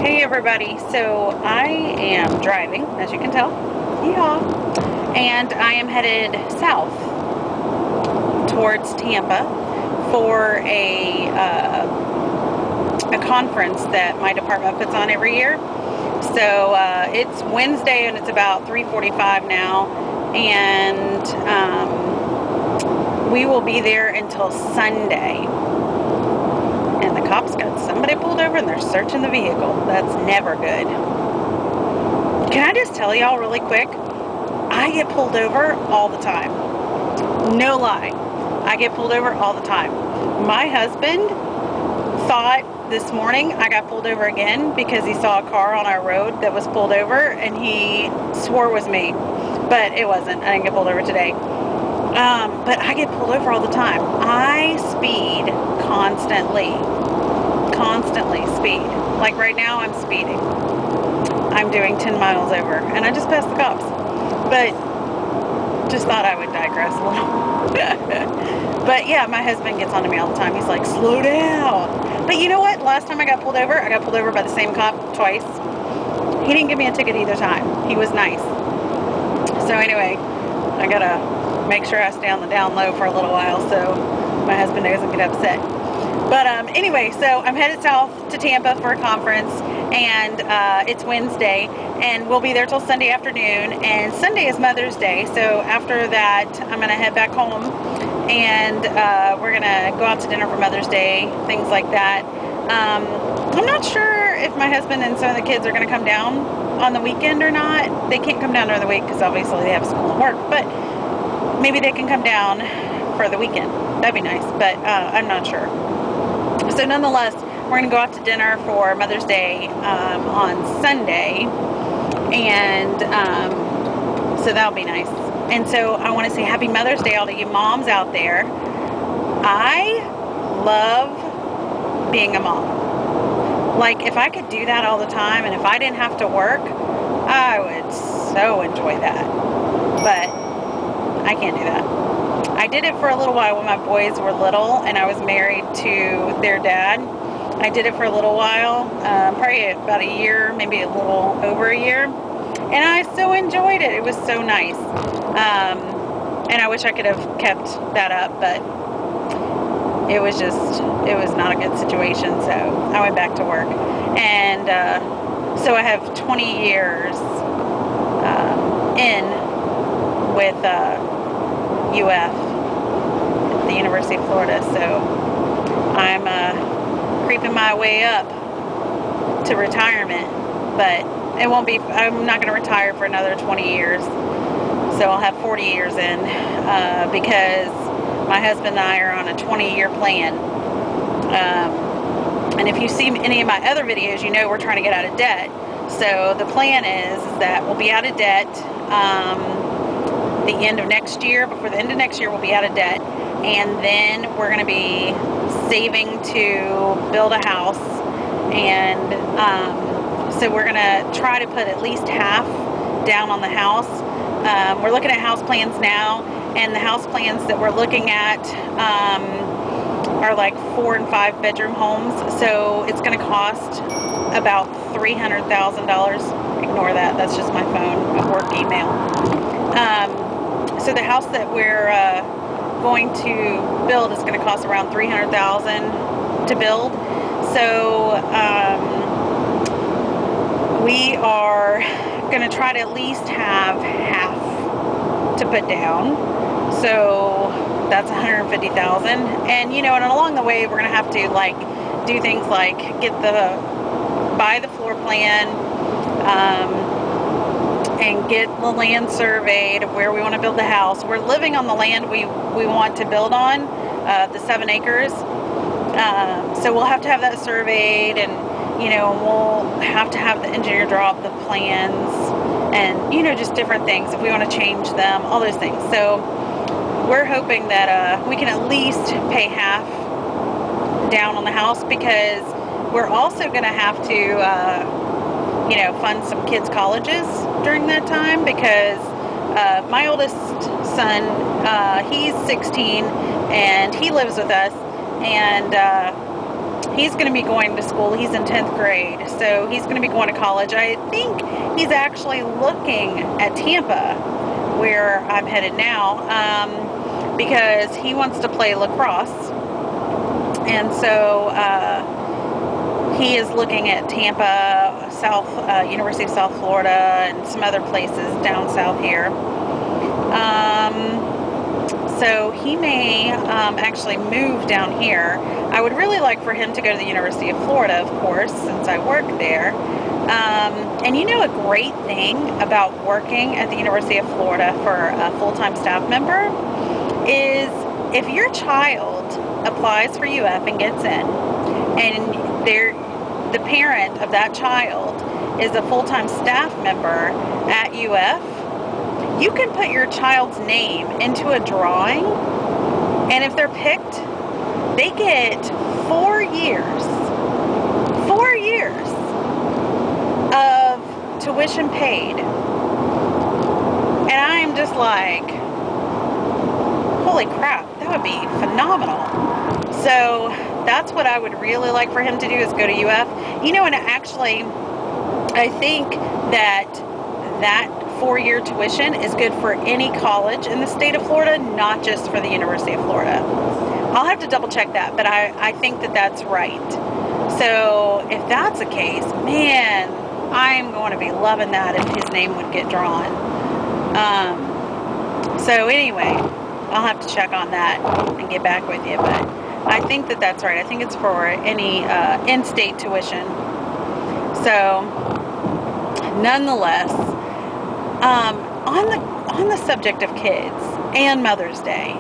Hey everybody, so I am driving, as you can tell, yeehaw, and I am headed south towards Tampa for a conference that my department puts on every year. So it's Wednesday and it's about 3:45 now, and we will be there until Sunday. And the cops got somebody pulled over and they're searching the vehicle. That's never good. Can I just tell y'all really quick? I get pulled over all the time. No lie. I get pulled over all the time. My husband thought this morning I got pulled over again because he saw a car on our road that was pulled over and he swore it was me. But it wasn't. I didn't get pulled over today. But I get pulled over all the time. I speed constantly speed. Like right now I'm speeding. I'm doing 10 miles over and I just passed the cops. But just thought I would digress a little. But yeah, my husband gets on to me all the time. He's like, slow down. But you know what? Last time I got pulled over by the same cop twice. He didn't give me a ticket either time. He was nice. So anyway, I gotta make sure I stay on the down low for a little while so my husband doesn't get upset. But anyway, so I'm headed south to Tampa for a conference, and it's Wednesday, and we'll be there till Sunday afternoon, and Sunday is Mother's Day, so after that I'm going to head back home, and we're going to go out to dinner for Mother's Day, things like that. I'm not sure if my husband and some of the kids are going to come down on the weekend or not. They can't come down during the week because obviously they have school and work, but maybe they can come down for the weekend. That'd be nice, but I'm not sure. So nonetheless, we're going to go out to dinner for Mother's Day on Sunday, and so that'll be nice. And so I want to say Happy Mother's Day all to you moms out there. I love being a mom. Like, if I could do that all the time, and if I didn't have to work, I would so enjoy that. But I can't do that. I did it for a little while when my boys were little and I was married to their dad. I did it for a little while, probably about a year, maybe a little over a year. And I so enjoyed it. It was so nice. And I wish I could have kept that up, but it was not a good situation. So I went back to work. And so I have 20 years in with UF, the University of Florida, so I'm creeping my way up to retirement, but it won't be, I'm not going to retire for another 20 years, so I'll have 40 years in, because my husband and I are on a 20-year plan, and if you see any of my other videos, you know we're trying to get out of debt. So the plan is that we'll be out of debt the end of next year. Before the end of next year, we'll be out of debt, and then we're going to be saving to build a house, and so we're going to try to put at least half down on the house. We're looking at house plans now, and the house plans that we're looking at are like 4 and 5 bedroom homes, so it's going to cost about $300,000. Ignore that, that's just my phone, a work email. So the house that we're going to build is going to cost around $300,000 to build. So we are going to try to at least have half to put down. So that's $150,000. And you know, and along the way we're going to have to like do things like buy the floor plan, and get the land surveyed of where we want to build the house. We're living on the land we want to build on, the 7 acres. So we'll have to have that surveyed, and you know, we'll have to have the engineer draw up the plans, and you know, just different things if we want to change them, all those things. So we're hoping that we can at least pay half down on the house, because we're also going to have to you know, fund some kids' colleges during that time, because my oldest son, he's 16 and he lives with us, and he's going to be going to school. He's in 10th grade, so he's going to be going to college. I think he's actually looking at Tampa, where I'm headed now, because he wants to play lacrosse. And so he is looking at Tampa, University of South Florida, and some other places down south here. So he may actually move down here. I would really like for him to go to the University of Florida, of course, since I work there. And you know, a great thing about working at the University of Florida for a full-time staff member is if your child applies for UF and gets in, and the parent of that child is a full-time staff member at UF, you can put your child's name into a drawing, and if they're picked, they get 4 years of tuition paid. And I'm just like, holy crap, that would be phenomenal. So that's what I would really like for him to do, is go to UF. You know, and actually, I think that 4-year tuition is good for any college in the state of Florida, not just for the University of Florida. I'll have to double check that, but I think that that's right. So if that's the case, man, I'm going to be loving that if his name would get drawn. So anyway, I'll have to check on that and get back with you, but I think that that's right. I think it's for any in-state tuition. So nonetheless, on the subject of kids and Mother's Day,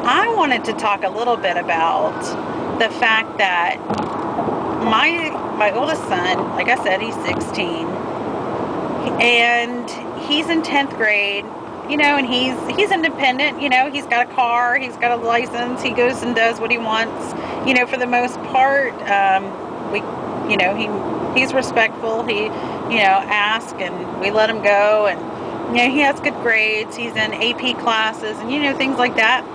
I wanted to talk a little bit about the fact that my oldest son, like I said, he's 16, and he's in 10th grade, you know, and he's independent, you know, he's got a car, he's got a license, he goes and does what he wants, you know, for the most part. He's respectful, he, you know, asks, and we let him go, and, you know, he has good grades, he's in AP classes, and, you know, things like that.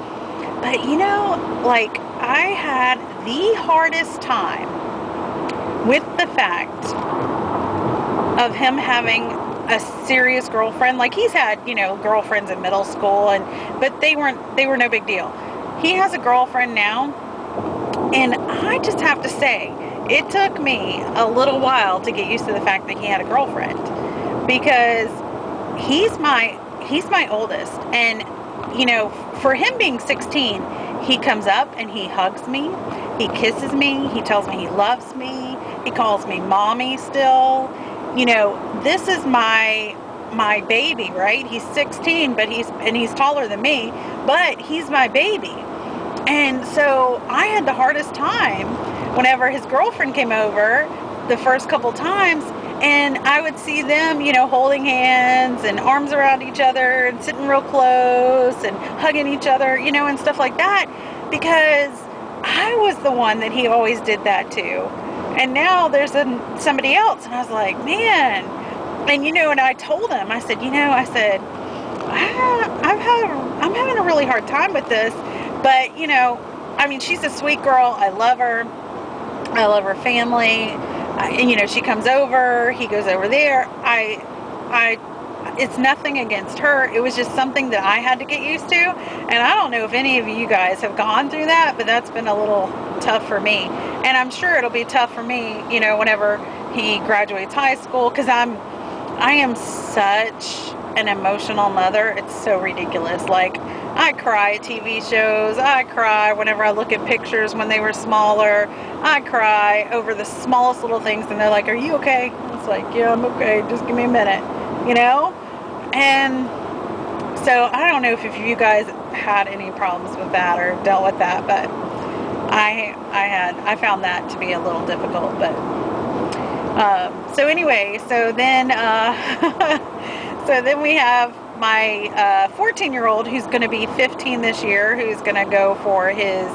But, you know, like, I had the hardest time with the fact of him having a serious girlfriend. Like, he's had, you know, girlfriends in middle school, but they were no big deal. He has a girlfriend now, and I just have to say, it took me a little while to get used to the fact that he had a girlfriend, because he's my oldest, and, you know, for him being 16, he comes up and he hugs me, he kisses me, he tells me he loves me, he calls me mommy still. You know, this is my baby, right? He's 16, but he's taller than me, but he's my baby. And so I had the hardest time whenever his girlfriend came over the first couple times, and I would see them, you know, holding hands and arms around each other and sitting real close and hugging each other, you know, and stuff like that, because I was the one that he always did that to. And now there's somebody else, and I was like, man. And, you know, and I told him, I said, you know, I'm having a really hard time with this, but, you know, I mean, she's a sweet girl. I love her. I love her family. And, you know, she comes over, he goes over there. It's nothing against her. It was just something that I had to get used to. And I don't know if any of you guys have gone through that, but that's been a little tough for me. And I'm sure it'll be tough for me, you know, whenever he graduates high school, because I am such an emotional mother. It's so ridiculous. Like, I cry at TV shows. I cry whenever I look at pictures when they were smaller. I cry over the smallest little things, and they're like, are you okay? It's like, yeah, I'm okay. Just give me a minute, you know? And so I don't know if you guys had any problems with that or dealt with that, but I found that to be a little difficult. But so anyway, so then we have my 14-year-old who's going to be 15 this year, who's going to go for his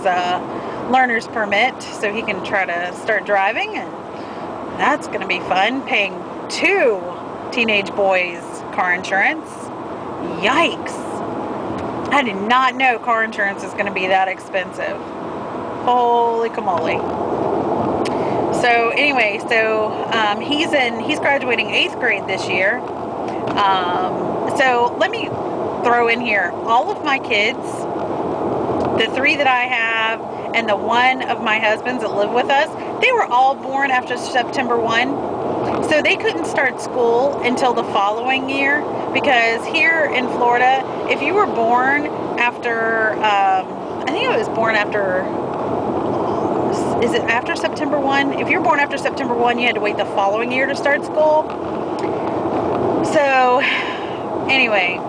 learner's permit so he can try to start driving, and that's going to be fun, paying 2 teenage boys car insurance. Yikes. I did not know car insurance is going to be that expensive. Holy camole. anyway, so he's graduating 8th grade this year. So let me throw in here, all of my kids, the 3 that I have and the 1 of my husband's that live with us, they were all born after September 1. So they couldn't start school until the following year, because here in Florida, if you were born after, I think it was born after, is it after September 1? If you're born after September 1, you had to wait the following year to start school. So anyway,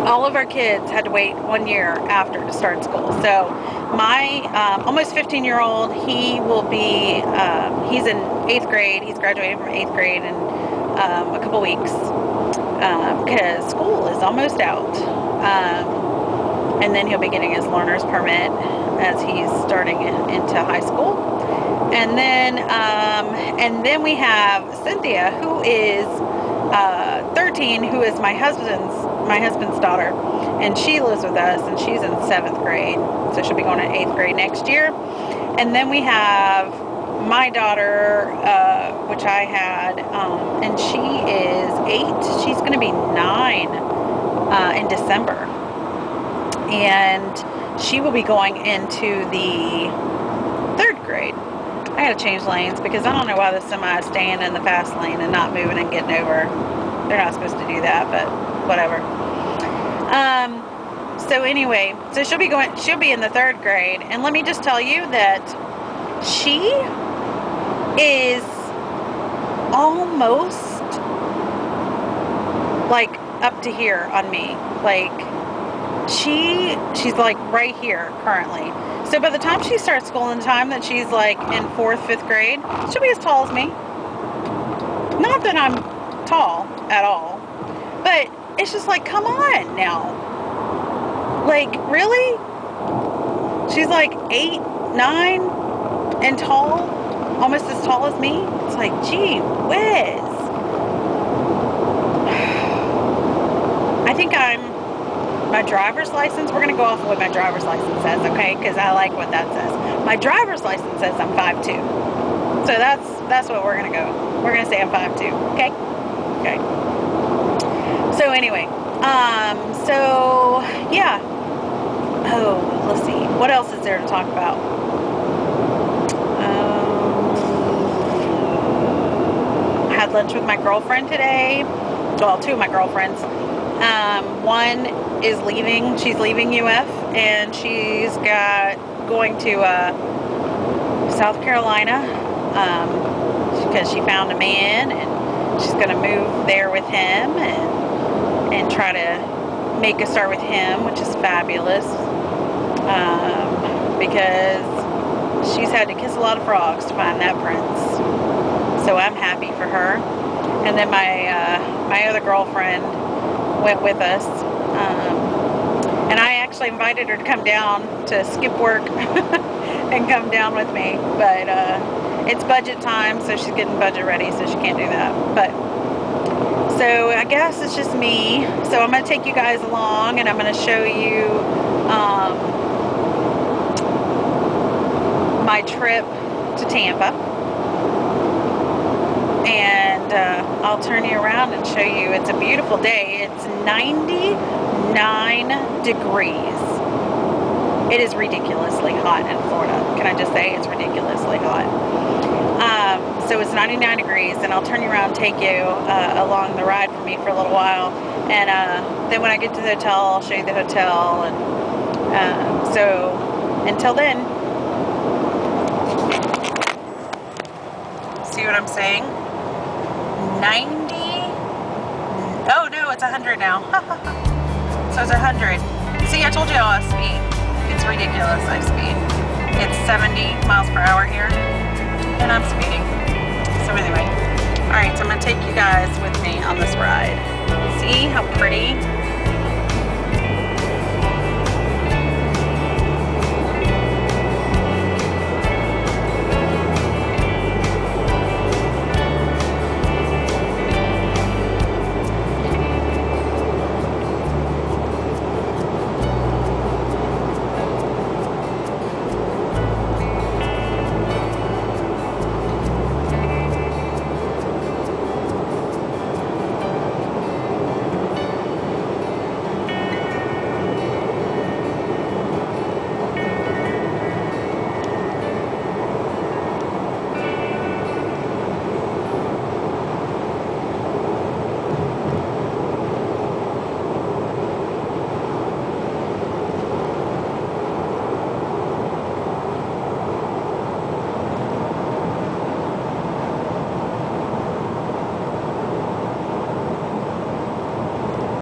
all of our kids had to wait 1 year after to start school. So my almost 15-year-old, he will be, he's in 8th grade. He's graduating from 8th grade in a couple weeks, because school is almost out. And then he'll be getting his learner's permit as he's starting into high school. And then we have Cynthia, who is 13, who is my husband's daughter, and she lives with us, and she's in 7th grade, so she'll be going to 8th grade next year. And then we have my daughter, which I had, and she is 8. She's going to be 9 in December, and she will be going into the 3rd grade. I gotta change lanes because I don't know why the semi is staying in the fast lane and not moving and getting over. They're not supposed to do that, but whatever. So anyway, so she'll be in the 3rd grade, and let me just tell you that she is almost like up to here on me. Like she's like right here currently. So by the time she starts school, in the time that she's like in 4th, 5th grade, she'll be as tall as me. Not that I'm tall at all, but it's just like, come on now. Like, really? She's like 8, 9 and tall, almost as tall as me. It's like, gee whiz. I think my driver's license, we're going to go off of what my driver's license says, okay? Because I like what that says. My driver's license says I'm 5'2". So that's what we're going to go. We're going to say I'm 5'2", okay? Okay. So anyway, so yeah. Oh, let's see. What else is there to talk about? I had lunch with my girlfriend today. Well, 2 of my girlfriends. One is leaving. She's leaving UF, and she's going to South Carolina because she found a man, and she's going to move there with him and try to make a start with him, which is fabulous, because she's had to kiss a lot of frogs to find that prince. So I'm happy for her. And then my other girlfriend went with us, and I actually invited her to come down to skip work and come down with me, but it's budget time, so she's getting budget ready, so she can't do that. But so I guess it's just me. So I'm going to take you guys along, and I'm going to show you my trip to Tampa. And I'll turn you around and show you. It's a beautiful day. It's 99 degrees. It is ridiculously hot in Florida. Can I just say it's ridiculously hot? So it's 99 degrees, and I'll turn you around and take you along the ride for me for a little while. And then when I get to the hotel, I'll show you the hotel. And so until then, see what I'm saying? 90, oh no, it's 100 now. So it's 100. See, I told you I speed. It's ridiculous, I speed. It's 70 miles per hour here, and I'm speeding. So anyway, alright, so I'm going to take you guys with me on this ride. See how pretty